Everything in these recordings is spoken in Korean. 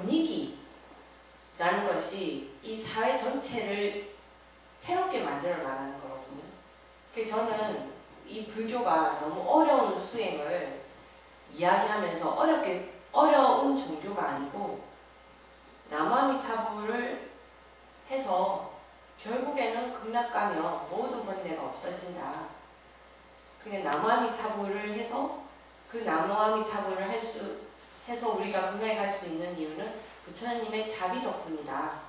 분위기라는 것이 이 사회 전체를 새롭게 만들어 나가는 거거든요. 그래서 저는 이 불교가 너무 어려운 수행을 이야기하면서 어려운 종교가 아니고 나무아미타불을 해서 결국에는 극락가면 모든 번뇌가 없어진다. 그냥 나무아미타불을 해서 그 나무아미타불을 해서 우리가 극락에 갈 수 있는 이유는 부처님의 자비 덕분이다.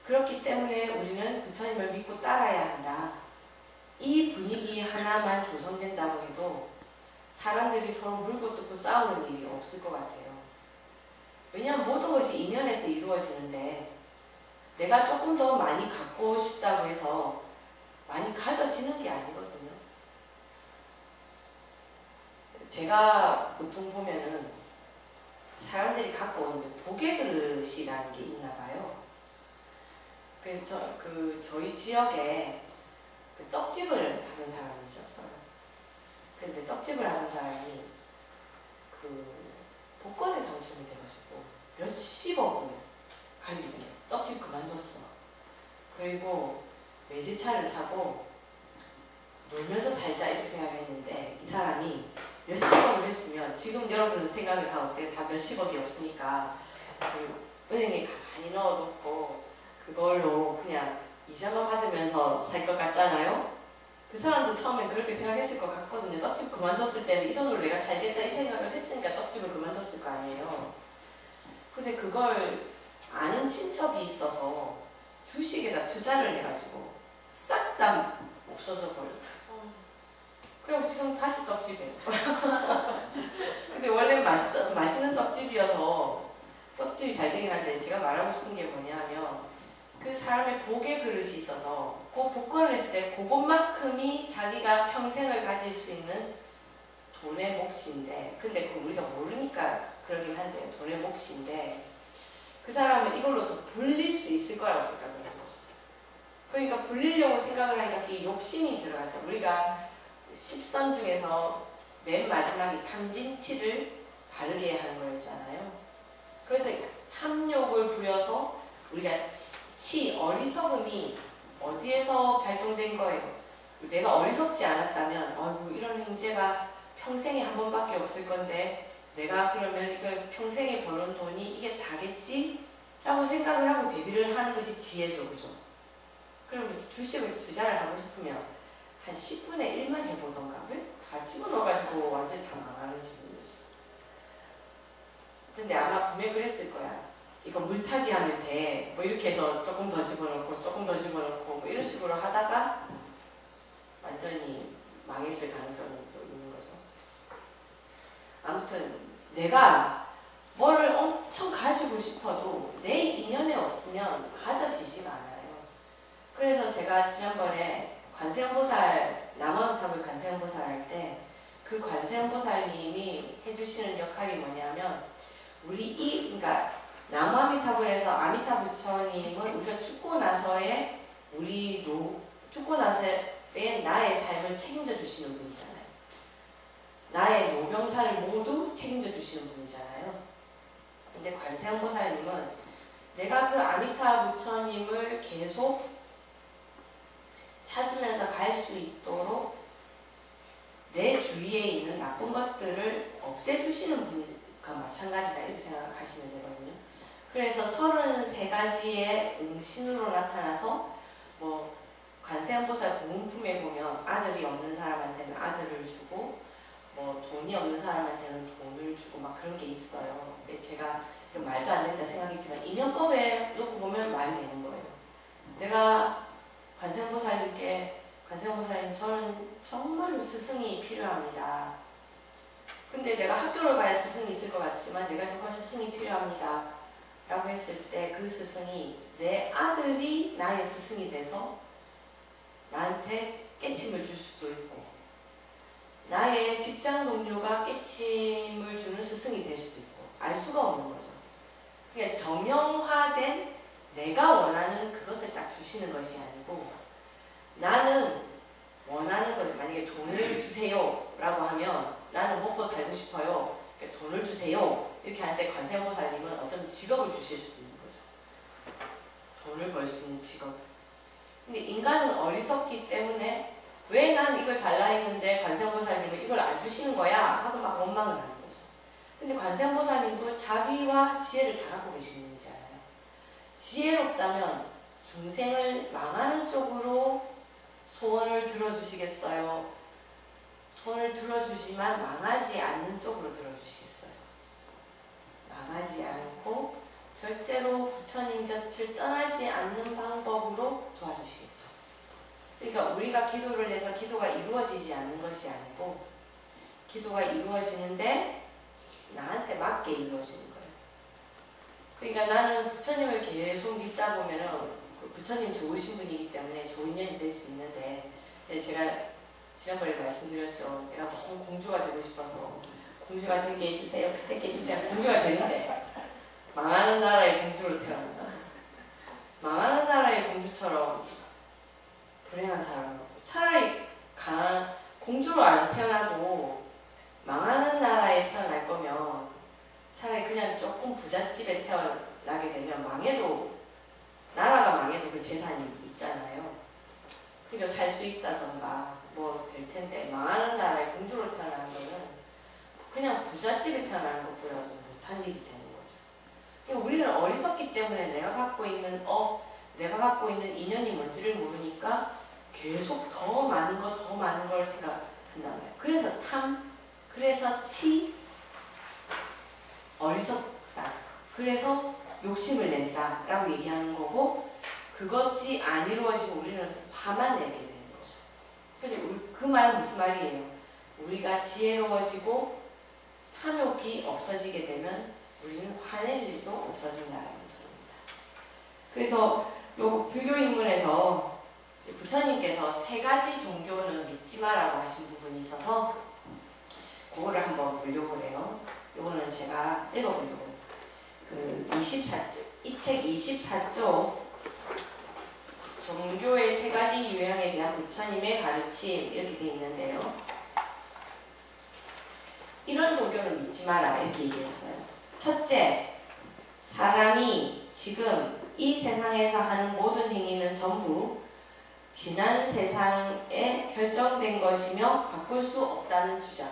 그렇기 때문에 우리는 부처님을 믿고 따라야 한다. 이 분위기 하나만 조성된다고 해도 사람들이 서로 물고 뜯고 싸우는 일이 없을 것 같아요. 왜냐하면 모든 것이 인연에서 이루어지는데 내가 조금 더 많이 갖고 싶다고 해서 많이 가져지는 게 아니거든요. 제가 보통 보면은 사람들이 갖고 오는 게 고개 그릇이라는 게 있나 봐요. 그래서 저희 지역에 떡집을 하는 사람이 있었어요. 근데 떡집을 하는 사람이 복권에 당첨이 돼가지고 몇십억을 가지게 된 거예요. 떡집 그만뒀어. 그리고 외제차를 사고 놀면서 살자 이렇게 생각했는데 이 사람이 몇십억을 했으면 지금 여러분 생각이 다 어때요? 다 몇십억이 없으니까 은행에 가만히 넣어놓고 그걸로 그냥 이자만 받으면서 살 것 같잖아요? 그 사람도 처음엔 그렇게 생각했을 것 같거든요. 떡집 그만뒀을 때는 이 돈으로 내가 살겠다 이 생각을 했으니까 떡집을 그만뒀을 거 아니에요. 근데 그걸 아는 친척이 있어서 주식에다 투자를 해가지고 싹 다 없어져 버렸어요. 그리고 지금 다시 떡집이에요. 근데 원래 맛있는 떡집이어서 떡집이 잘 되긴 한데 제가 말하고 싶은 게 뭐냐면 그 사람의 복의 그릇이 있어서 그 복권을 했을 때 그것만큼이 자기가 평생을 가질 수 있는 돈의 몫인데 근데 그거 우리가 모르니까 그러긴 한데 돈의 몫인데 그 사람은 이걸로 더 불릴 수 있을 거라고 생각을 하는 거죠. 그러니까 불리려고 생각을 하니까 그게 욕심이 들어가죠. 우리가 10선 중에서 맨 마지막에 탐진치를 바르게 하는 거였잖아요. 그래서 탐욕을 부려서 우리가 어리석음이 어디에서 발동된 거예요? 내가 어리석지 않았다면 아이고 이런 형제가 평생에 한 번밖에 없을 건데 내가 그러면 이걸 평생에 버는 돈이 이게 다겠지? 라고 생각을 하고 대비를 하는 것이 지혜죠. 그죠? 그러면 주식을 투자를 하고 싶으면 한 10분의 1만 해보던가 왜 다 집어넣어가지고 완전히 다 망하는지 모르겠어. 근데 아마 분명히 그랬을 거야. 이거 물타기 하면 돼. 뭐 이렇게 해서 조금 더 집어넣고 조금 더 집어넣고 뭐 이런 식으로 하다가 완전히 망했을 가능성이 또 있는 거죠. 아무튼 내가 뭐를 엄청 가지고 싶어도 내 인연에 없으면 가져지지가 않아요. 그래서 제가 지난번에 관세음보살, 남아미타불 관세음보살 할 때 그 관세음보살님이 해주시는 역할이 뭐냐면 그러니까 남아미타불에서 아미타 부처님은 우리가 죽고 나서의 나의 삶을 책임져 주시는 분이잖아요. 나의 노병사를 모두 책임져 주시는 분이잖아요. 근데 관세음보살님은 내가 그 아미타 부처님을 계속 찾으면서 갈 수 있도록 내 주위에 있는 나쁜 것들을 없애주시는 분과 마찬가지다 이렇게 생각하시면 되거든요. 그래서 33가지의 응신으로 나타나서 뭐 관세음보살 공문품에 보면 아들이 없는 사람한테는 아들을 주고 뭐 돈이 없는 사람한테는 돈을 주고 막 그런 게 있어요. 제가 말도 안 된다 생각했지만 인연법에 놓고 보면 말이 되는 거예요. 내가 관세음보살님께 관세음보살님 저는 정말로 스승이 필요합니다. 근데 내가 학교를 가야 스승이 있을 것 같지만 내가 정말 스승이 필요합니다. 라고 했을 때 그 스승이 내 아들이 나의 스승이 돼서 나한테 깨침을 줄 수도 있고 나의 직장 동료가 깨침을 주는 스승이 될 수도 있고 알 수가 없는 거죠. 그러니까 정형화된 내가 원하는 그것을 딱 주시는 것이 아니고 나는 원하는 것이 만약에 돈을 주세요 라고 하면 나는 먹고 살고 싶어요. 돈을 주세요 이렇게 하는데 관세음보살님은 어쩌면 직업을 주실 수도 있는 거죠. 돈을 벌 수 있는 직업. 근데 인간은 어리석기 때문에 왜 난 이걸 달라 했는데 관세음보살님은 이걸 안 주시는 거야 하고 막 원망을 하는 거죠. 근데 관세음보살님도 자비와 지혜를 다 갖고 계신 분이잖아요. 지혜롭다면 중생을 망하는 쪽으로 소원을 들어주시겠어요? 소원을 들어주시만 망하지 않는 쪽으로 들어주시겠어요? 망하지 않고 절대로 부처님 곁을 떠나지 않는 방법으로 도와주시겠죠. 그러니까 우리가 기도를 해서 기도가 이루어지지 않는 것이 아니고 기도가 이루어지는데 나한테 맞게 이루어지는 거예요. 그러니까 나는 부처님을 계속 믿다 보면은 부처님 좋으신 분이기 때문에 좋은 년이 될 수 있는데 제가 지난번에 말씀드렸죠. 내가 너무 공주가 되고 싶어서 공주가 되게 해주세요. 되게 해주세요. 공주가 되는데 망하는 나라의 공주로 태어난다. 망하는 나라의 공주처럼 불행한 사람은 차라리 강한 공주로 안 태어나도 망하는 나라에 태어날 거면 차라리 그냥 조금 부잣집에 태어나게 되면 망해도 나라가 망해도 그 재산이 있잖아요. 그러니까 살 수 있다던가 뭐 될 텐데 망하는 나라의 공주로 태어나는 거는 그냥 부잣집에 태어나는 것보다도 못한 일이 되는 거죠. 그러니까 우리는 어리석기 때문에 내가 갖고 있는 인연이 뭔지를 모르니까 계속 더 많은 걸 생각한단 말이에요. 그래서 그래서 어리석다. 그래서 욕심을 낸다 라고 얘기하는 거고 그것이 안 이루어지고 우리는 화만 내게 되는 거죠. 근데 그 말은 무슨 말이에요? 우리가 지혜로워지고 탐욕이 없어지게 되면 우리는 화낼 일도 없어진다는 소리입니다. 그래서 요 불교 인문에서 부처님께서 3가지 종교는 믿지 마라고 하신 부분이 있어서 그거를 한번 보려고 해요. 요거는 제가 읽어보려고. 이 책 24쪽 종교의 3가지 유형에 대한 부처님의 가르침 이렇게 되어 있는데요. 이런 종교는 믿지 마라 이렇게 얘기했어요. 첫째, 사람이 지금 이 세상에서 하는 모든 행위는 전부 지난 세상에 결정된 것이며 바꿀 수 없다는 주장.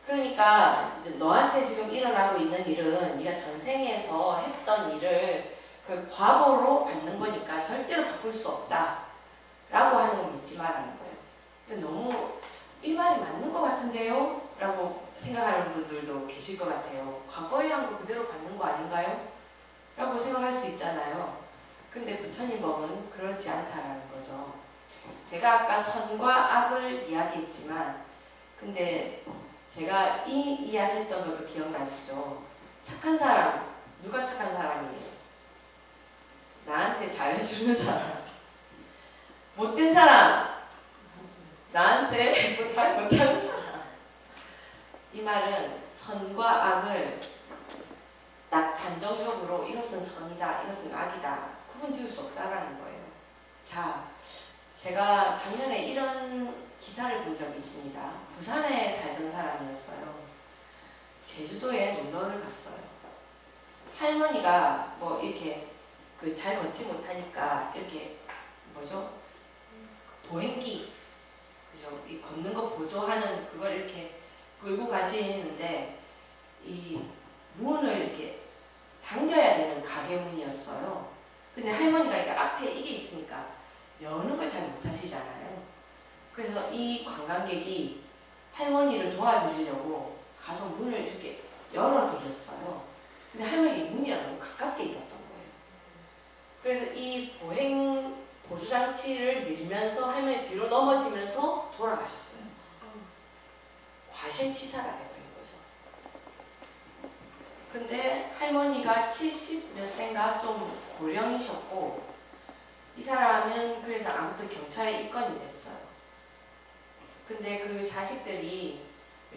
그러니까 너한테 지금 일어나고 있는 일은 네가 전생에서 했던 일을 그 과거로 받는 거니까 절대로 바꿀 수 없다 라고 하는 걸 믿지 말라는 거예요. 근데 너무 이 말이 맞는 것 같은데요? 라고 생각하는 분들도 계실 것 같아요. 과거에 한 거 그대로 받는 거 아닌가요? 라고 생각할 수 있잖아요. 근데 부처님 법은 그렇지 않다라는 거죠. 제가 아까 선과 악을 이야기했지만 근데 제가 이 이야기했던 것도 기억나시죠? 착한 사람, 누가 착한 사람이에요? 나한테 잘해주는 사람. 못된 사람, 나한테 잘 못하는 사람. 이 말은 선과 악을 딱 단정적으로 이것은 선이다, 이것은 악이다 구분 지을 수 없다라는 거예요. 자, 제가 작년에 이런 기사를 본 적이 있습니다. 부산에 살던 사람이었어요. 제주도에 놀러를 갔어요. 할머니가 뭐 이렇게 잘 걷지 못하니까 이렇게 뭐죠? 보행기, 그죠? 이 걷는 거 보조하는 그걸 이렇게 끌고 가시는데 이 문을 이렇게 당겨야 되는 가게 문이었어요. 근데 할머니가 이게 앞에 이게 있으니까 여는 걸 잘 못하시잖아요. 그래서 이 관광객이 할머니를 도와드리려고 가서 문을 이렇게 열어드렸어요. 근데 할머니 문이랑 너무 가깝게 있었던 거예요. 그래서 이 보조장치를 밀면서 할머니 뒤로 넘어지면서 돌아가셨어요. 과실치사가 되버린 거죠. 근데 할머니가 70 몇 세인가 좀 고령이셨고 이 사람은 그래서 아무튼 경찰에 입건이 됐어요. 근데 그 자식들이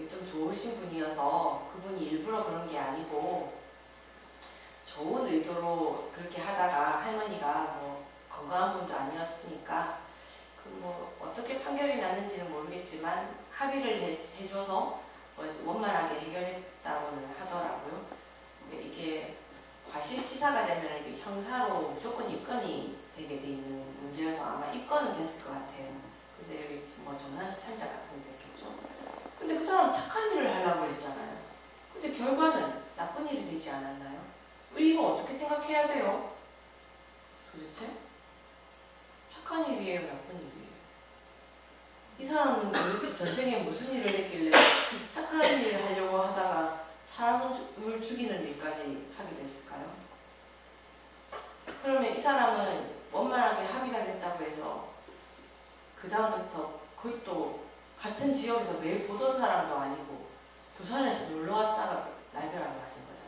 좀 좋으신 분이어서 그분이 일부러 그런 게 아니고 좋은 의도로 그렇게 하다가 할머니가 뭐 건강한 분도 아니었으니까 그 뭐 어떻게 판결이 났는지는 모르겠지만 합의를 해줘서 원만하게 해결했다고는 하더라고요. 이게 과실치사가 되면 이게 형사로 무조건 입건이 되게 돼 있는 문제여서 아마 입건은 됐을 것 같아요. 근데 여기 뭐 전환 찬자 같은 게 됐겠죠. 근데 그 사람 착한 일을 하려고 했잖아요. 근데 결과는 나쁜 일이 되지 않았나요? 이거 어떻게 생각해야 돼요? 도대체? 착한 일이에요, 나쁜 일이에요? 이 사람은 도대체 전생에 무슨 일을 했길래 착한 일을 하려고 하다가 사람을 죽이는 일까지 하게 됐을까요? 그러면 이 사람은 원만하게 합의가 됐다고 해서 그 다음부터 그것도 같은 지역에서 매일 보던 사람도 아니고 부산에서 놀러 왔다가 날벼락을 하신 거잖아요.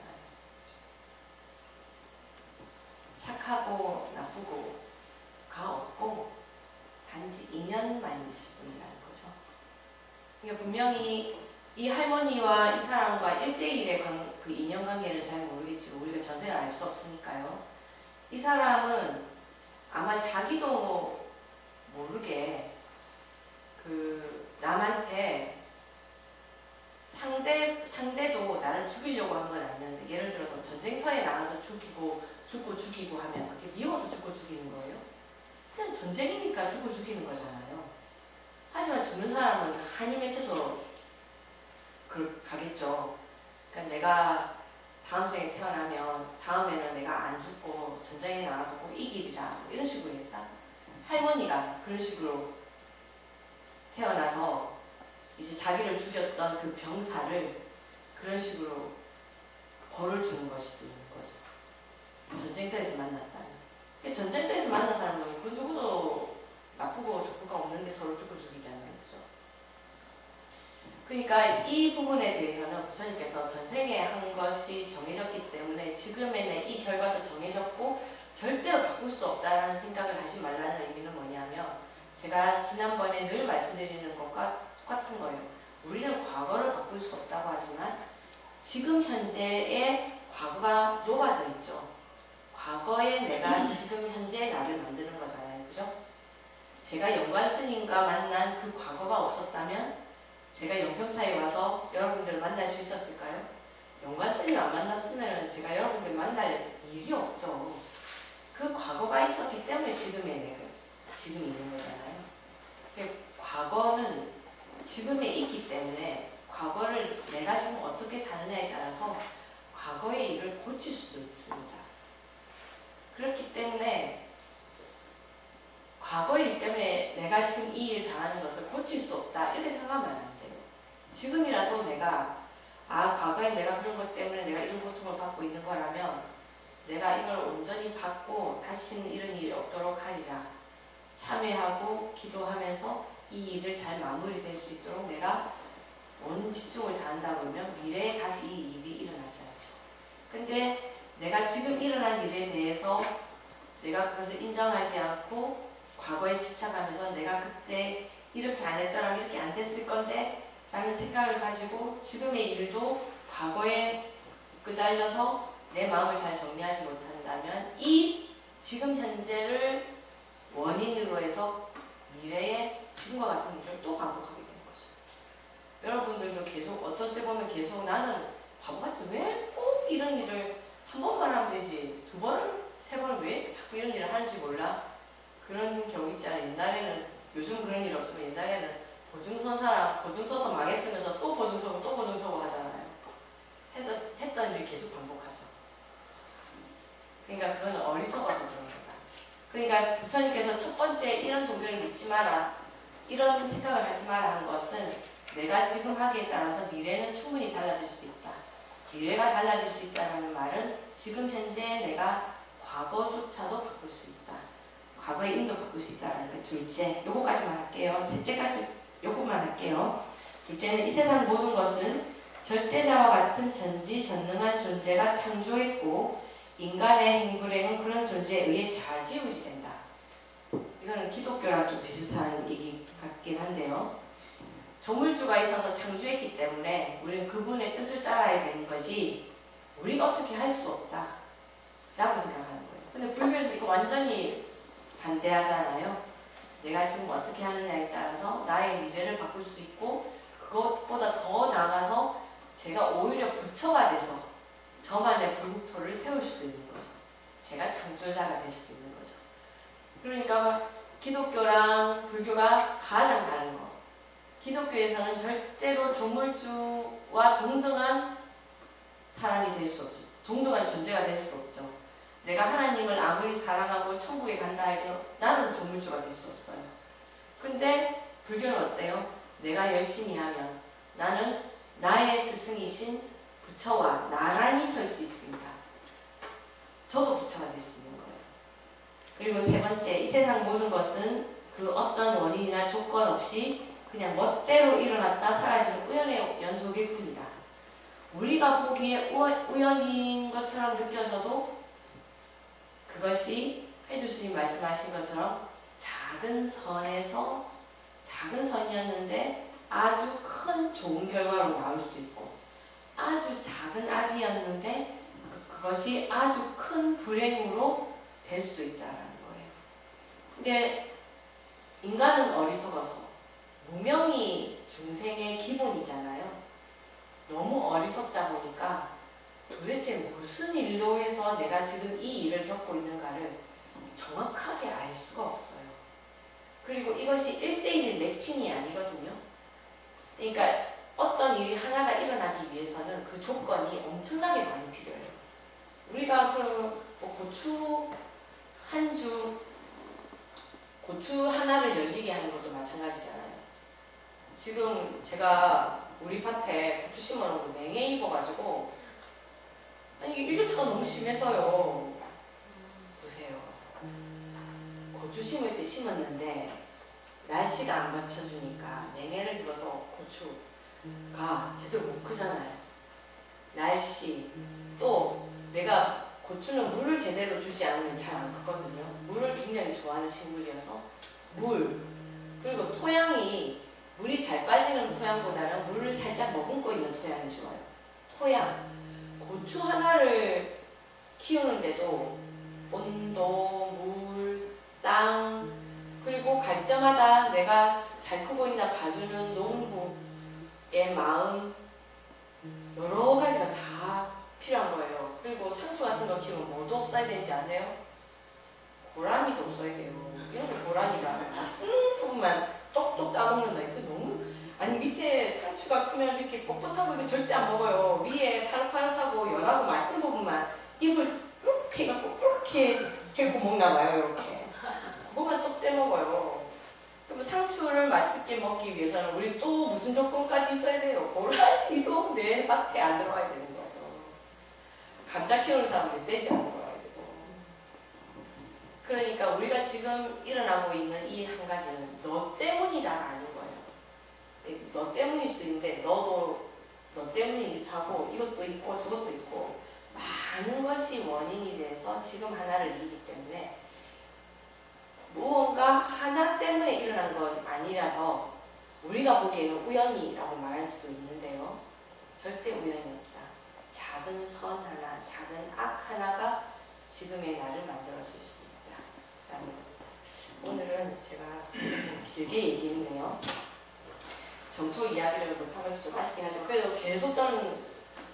착하고 나쁘고가 없고 단지 인연만 있을 뿐이라는 거죠. 그러니까 분명히 이 할머니와 이 사람과 1대1의 그 인연관계를 잘 모르겠지만 우리가 전생을 알 수 없으니까요. 이 사람은 아마 자기도 모르게 그 남한테 상대도 나를 죽이려고 한 건 아니었는데, 예를 들어서 전쟁터에 나가서 죽고 죽이고 하면 그게 미워서 죽이는 거예요? 그냥 전쟁이니까 죽이는 거잖아요. 하지만 죽는 사람은 한이 맺혀서 가겠죠. 그러니까 내가 다음 생에 태어나면 다음에는 내가 안 죽고 전쟁에 나가서 꼭 이기리라 이런 식으로 했다. 할머니가 그런 식으로 태어나서 이제 자기를 죽였던 그 병사를 그런 식으로 벌을 주는 것일 수도 있는 거죠. 전쟁터에서 만났다면. 전쟁터에서 만난 사람은 그 누구도 나쁘고 좋고가 없는데 서로 죽이잖아요. 그죠? 그러니까 이 부분에 대해서는 부처님께서 전생에 한 것이 정해졌기 때문에 지금에는 이 결과도 정해졌고 절대로 바꿀 수 없다라는 생각을 하지 말라는 의미는 뭐냐면, 제가 지난번에 늘 말씀드리는 것과 똑같은 거예요. 우리는 과거를 바꿀 수 없다고 하지만 지금 현재의 과거가 녹아져 있죠. 과거에 내가 지금 현재의 나를 만드는 거잖아요. 그죠? 제가 영관 스님과 만난 그 과거가 없었다면 제가 영평사에 와서 여러분들을 만날 수 있었을까요? 영관 스님 안 만났으면 제가 여러분들 만날 일이 없죠. 그 과거가 있었기 때문에 지금의 내가 지금 있는 거잖아요. 과거는 지금에 있기 때문에 과거를 내가 지금 어떻게 사느냐에 따라서 과거의 일을 고칠 수도 있습니다. 그렇기 때문에 과거의 일 때문에 내가 지금 이 일 당하는 것을 고칠 수 없다 이렇게 생각하면 안 돼요. 지금이라도 내가 과거에 내가 그런 것 때문에 내가 이런 고통을 받고 있는 거라면 내가 이걸 온전히 받고 다시는 이런 일이 없도록 하리라 참회하고 기도하면서 이 일을 잘 마무리될 수 있도록 내가 온 집중을 다한다 보면 미래에 다시 이 일이 일어나지 않죠. 근데 내가 지금 일어난 일에 대해서 내가 그것을 인정하지 않고 과거에 집착하면서 내가 그때 이렇게 안 했더라면 이렇게 안 됐을 건데 라는 생각을 가지고 지금의 일도 과거에 끄달려서 내 마음을 잘 정리하지 못한다면 이 지금 현재를 원인으로 해서 미래에 지금과 같은 일을 또 반복하게 되는 거죠. 여러분들도 계속 어떤 때 보면 계속 나는 바보같이 왜 꼭 이런 일을 한 번만 하면 되지 두 번, 세 번 왜 자꾸 이런 일을 하는지 몰라? 그런 경우 있잖아요. 옛날에는, 요즘은 그런 일 없지만 옛날에는 보증 써서 망했으면서 또 보증 서고 또 보증 서고 하잖아요. 했던 일을 계속 반복하죠. 그러니까 그건 어리석어서 그런 거다. 그러니까 부처님께서 첫 번째 이런 종교를 믿지 마라, 이런 생각을 하지 마라 한 것은 내가 지금 하기에 따라서 미래는 충분히 달라질 수 있다. 미래가 달라질 수 있다는 말은 지금 현재 내가 과거조차도 바꿀 수 있다. 과거의 인도 바꿀 수 있다는 거. 둘째, 요거까지만 할게요. 셋째까지 요것만 할게요. 둘째는 이 세상 모든 것은 절대자와 같은 전지전능한 존재가 창조했고 인간의 행불행은 그런 존재에 의해 좌지우지된다. 이거는 기독교랑 좀 비슷한 얘기 같긴 한데요. 조물주가 있어서 창조했기 때문에 우리는 그분의 뜻을 따라야 되는 거지 우리가 어떻게 할 수 없다 라고 생각하는 거예요. 근데 불교에서 이거 완전히 반대하잖아요. 내가 지금 어떻게 하느냐에 따라서 나의 미래를 바꿀 수 있고 그것보다 더 나아가서 제가 오히려 부처가 돼서 저만의 불국토를 세울 수도 있는 거죠. 제가 창조자가 될 수도 있는 거죠. 그러니까 기독교랑 불교가 가장 다른 거. 기독교에서는 절대로 조물주와 동등한 사람이 될 수 없죠. 동등한 존재가 될 수 없죠. 내가 하나님을 아무리 사랑하고 천국에 간다 해도 나는 조물주가 될 수 없어요. 근데 불교는 어때요? 내가 열심히 하면 나는 나의 스승이신 부처와 나란히 설 수 있습니다. 저도 부처가 될 수 있는 거예요. 그리고 세 번째, 이 세상 모든 것은 그 어떤 원인이나 조건 없이 그냥 멋대로 일어났다 사라지는 우연의 연속일 뿐이다. 우리가 보기에 우연인 것처럼 느껴져도 그것이 해주스님 말씀하신 것처럼 작은 선에서 작은 선이었는데 아주 큰 좋은 결과로 나올 수도 있고, 아주 작은 악이었는데 그것이 아주 큰 불행으로 될 수도 있다는 거예요. 근데 인간은 어리석어서 무명이 중생의 기본이잖아요. 너무 어리석다 보니까 도대체 무슨 일로 해서 내가 지금 이 일을 겪고 있는가를 정확하게 알 수가 없어요. 그리고 이것이 1:1 매칭이 아니거든요. 그러니까 어떤 일이 하나가 일어나기 위해서는 그 조건이 엄청나게 많이 필요해요. 우리가 고추 한 주, 고추 하나를 열리게 하는 것도 마찬가지잖아요. 지금 제가 우리 밭에 고추 심어놓고 냉해 입어가지고, 아니 이게 1년차가 너무 심해서요. 보세요. 고추 심을 때 심었는데 날씨가 안 받쳐주니까 냉해를 입어서 고추가 제대로 못 크잖아요. 날씨, 또 내가 고추는 물을 제대로 주지 않으면 잘 안 크거든요. 물을 굉장히 좋아하는 식물이어서 물, 그리고 토양이 물이 잘 빠지는 토양보다는 물을 살짝 머금고 있는 토양이 좋아요. 토양, 고추 하나를 키우는데도 온도, 물, 땅, 그리고 갈 때마다 내가 잘 크고 있나 봐주는 농부의 마음, 여러 가지가 다 필요한 거예요. 그리고 상추 같은 거 키우면 뭐도 없어야 되는지 아세요? 고라니도 없어야 돼요. 이렇게 고라니가 맛있는 부분만 똑똑 따먹는다. 이거 너무, 아니 밑에 상추가 크면 이렇게 뻣뻣하고 이거 절대 안 먹어요. 위에 파릇파릇하고 연하고 맛있는 부분만 입을 이렇게 해갖고 이렇게 해고 먹나 봐요. 이렇게 그것만 똑 떼먹어요. 그럼 상추를 맛있게 먹기 위해서는 우리 또 무슨 조건까지 있어야 돼요? 고라니도 내 밭에 안 들어와야 되는 거예요. 감자 키우는 사람들 떼지 안 들어와야 되고. 그러니까 우리가 지금 일어나고 있는 이 한 가지는 너 때문이다가 아닌 거예요. 너 때문일 수 있는데 너도 너 때문이기도 하고 이것도 있고 저것도 있고 많은 것이 원인이 돼서 지금 하나를 이루기 때문에 무언가 하나 때문에 일어난 건 아니라서 우리가 보기에는 우연이라고 말할 수도 있는데요. 절대 우연이 없다. 작은 선 하나, 작은 악 하나가 지금의 나를 만들어줄 수 있다. 오늘은 제가 길게 얘기했네요. 점토 이야기를 못한 것이 좀 아쉽긴 하죠. 그래도 계속 저는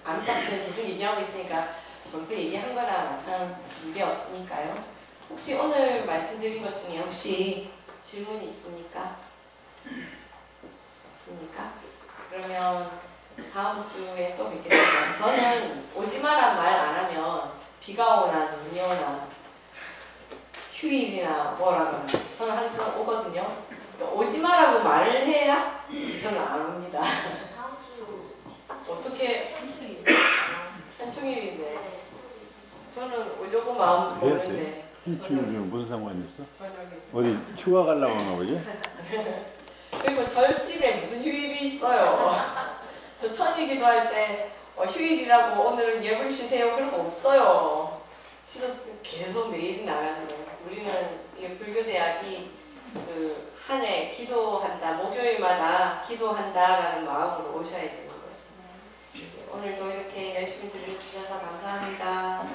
암딱지를 계속 얘기하고 있으니까 점토 얘기한 거나 마찬가지인 게 없으니까요. 혹시 오늘 말씀드린 것 중에 혹시 질문이 있습니까? 없습니까? 그러면 다음 주에 또 뵙겠습니다. 저는 오지마란 말 안 하면 비가 오나 눈이 오나 휴일이나 뭐라거나 저는 항상 오거든요. 오지마라고 말을 해야 저는 안 옵니다. 다음 주 어떻게 한주일 한충일인데 저는 오려고 마음 먹는데 한충일이면 무슨 상관이 있어? 저녁에 어디 휴가 가려고 하나 보지? 그리고 절집에 무슨 휴일이 있어요. 저 천일기도 할 때 휴일이라고 오늘은 예불 쉬세요 그런 거 없어요. 계속 매일 나가는 거예요. 우리는 이게 불교대학이 그 한 해 기도한다, 목요일마다 기도한다라는 마음으로 오셔야 되는 거죠. 오늘도 이렇게 열심히 들어주셔서 감사합니다.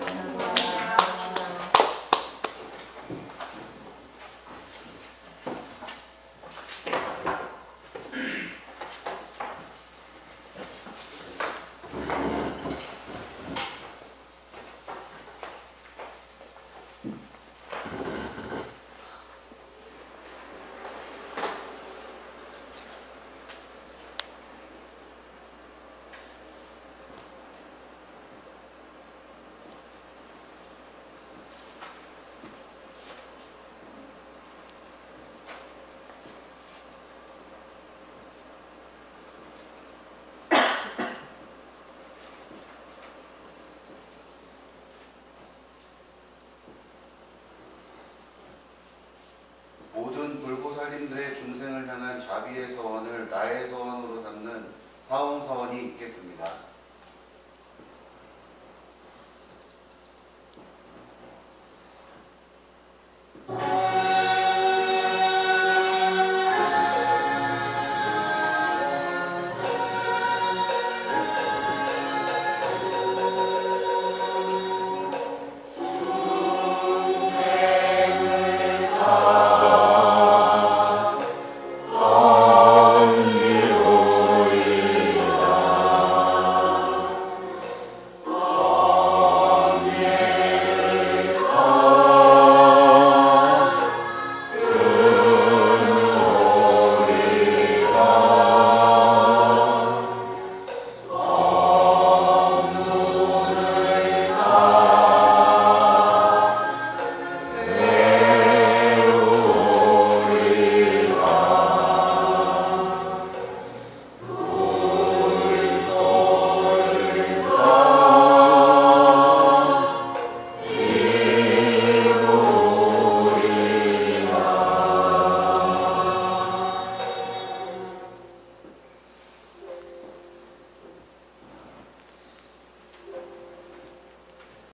자녀님들의 중생을 향한 자비의 서원을 나의 서원으로 삼는 사홍 서원이 있겠습니다.